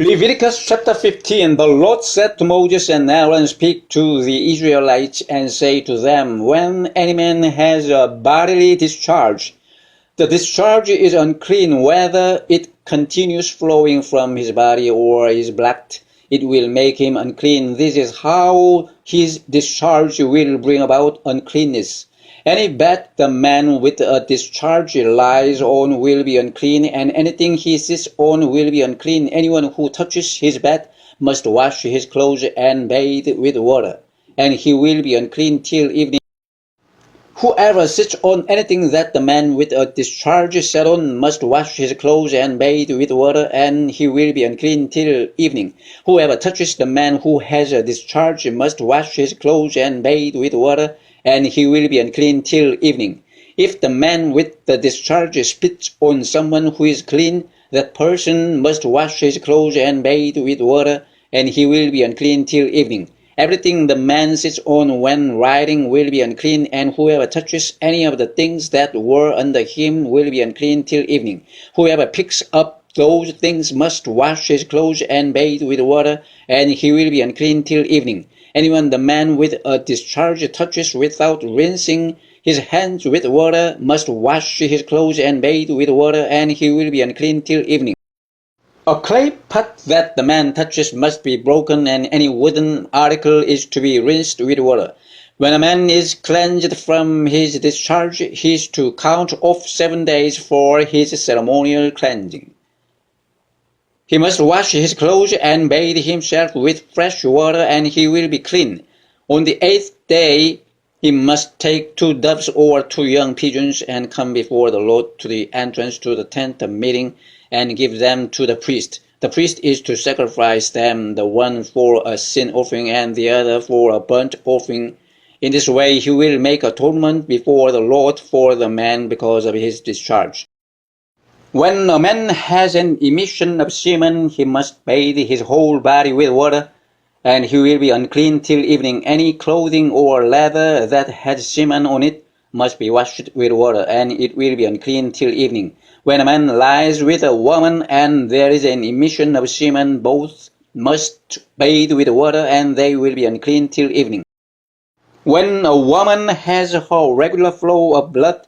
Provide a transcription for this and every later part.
Leviticus chapter 15, the Lord said to Moses and Aaron, speak to the Israelites and say to them, when any man has a bodily discharge, the discharge is unclean, whether it continues flowing from his body or is blocked, it will make him unclean. This is how his discharge will bring about uncleanness. Any bed the man with a discharge lies on will be unclean, and anything he sits on will be unclean. Anyone who touches his bed must wash his clothes and bathe with water, and he will be unclean till evening. Whoever sits on anything that the man with a discharge sat on must wash his clothes and bathe with water, and he will be unclean till evening. Whoever touches the man who has a discharge must wash his clothes and bathe with water, and he will be unclean till evening. If the man with the discharge spits on someone who is clean, that person must wash his clothes and bathe with water, and he will be unclean till evening. Everything the man sits on when riding will be unclean, and whoever touches any of the things that were under him will be unclean till evening. Whoever picks up those things must wash his clothes and bathe with water, and he will be unclean till evening. Anyone the man with a discharge touches without rinsing his hands with water must wash his clothes and bathe with water, and he will be unclean till evening. A clay pot that the man touches must be broken, and any wooden article is to be rinsed with water. When a man is cleansed from his discharge, he is to count off 7 days for his ceremonial cleansing. He must wash his clothes and bathe himself with fresh water, and he will be clean. On the 8th day, he must take 2 doves or 2 young pigeons and come before the Lord to the entrance to the tent of meeting and give them to the priest. The priest is to sacrifice them, the one for a sin offering and the other for a burnt offering. In this way, he will make atonement before the Lord for the man because of his discharge. When a man has an emission of semen, he must bathe his whole body with water, and he will be unclean till evening. Any clothing or leather that has semen on it must be washed with water, and it will be unclean till evening. When a man lies with a woman and there is an emission of semen, both must bathe with water, and they will be unclean till evening. When a woman has her regular flow of blood,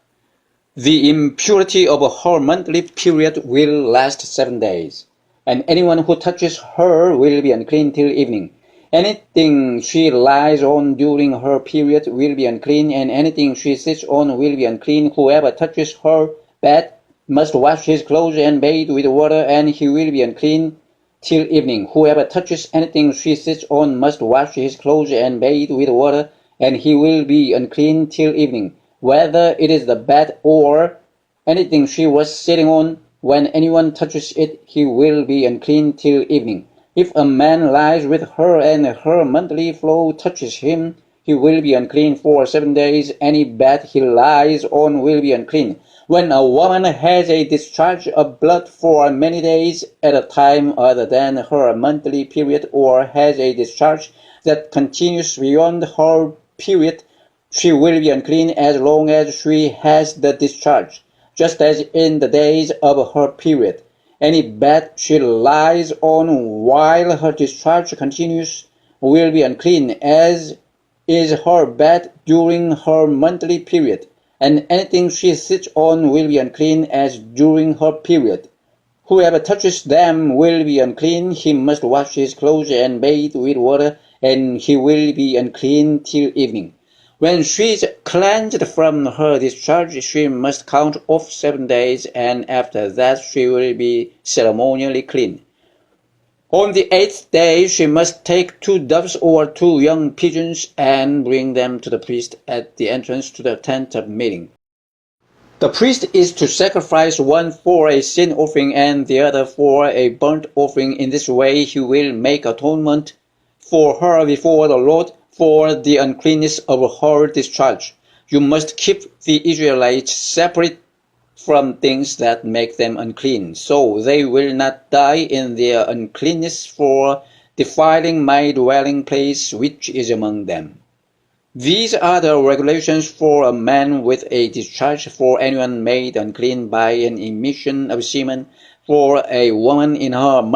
the impurity of her monthly period will last 7 days, and anyone who touches her will be unclean till evening. Anything she lies on during her period will be unclean, and anything she sits on will be unclean. Whoever touches her bed must wash his clothes and bathe with water, and he will be unclean till evening. Whoever touches anything she sits on must wash his clothes and bathe with water, and he will be unclean till evening. Whether it is the bed or anything she was sitting on, when anyone touches it, he will be unclean till evening. If a man lies with her and her monthly flow touches him, he will be unclean for 7 days. Any bed he lies on will be unclean. When a woman has a discharge of blood for many days at a time other than her monthly period, or has a discharge that continues beyond her period, she will be unclean as long as she has the discharge, just as in the days of her period. Any bed she lies on while her discharge continues will be unclean, as is her bed during her monthly period, and anything she sits on will be unclean as during her period. Whoever touches them will be unclean. He must wash his clothes and bathe with water, and he will be unclean till evening. When she is cleansed from her discharge, she must count off 7 days, and after that she will be ceremonially clean. On the 8th day she must take 2 doves or 2 young pigeons and bring them to the priest at the entrance to the tent of meeting. The priest is to sacrifice one for a sin offering and the other for a burnt offering. In this way he will make atonement for her before the Lord for the uncleanness of her discharge. You must keep the Israelites separate from things that make them unclean, so they will not die in their uncleanness for defiling my dwelling place which is among them. These are the regulations for a man with a discharge, for anyone made unclean by an emission of semen, for a woman in her month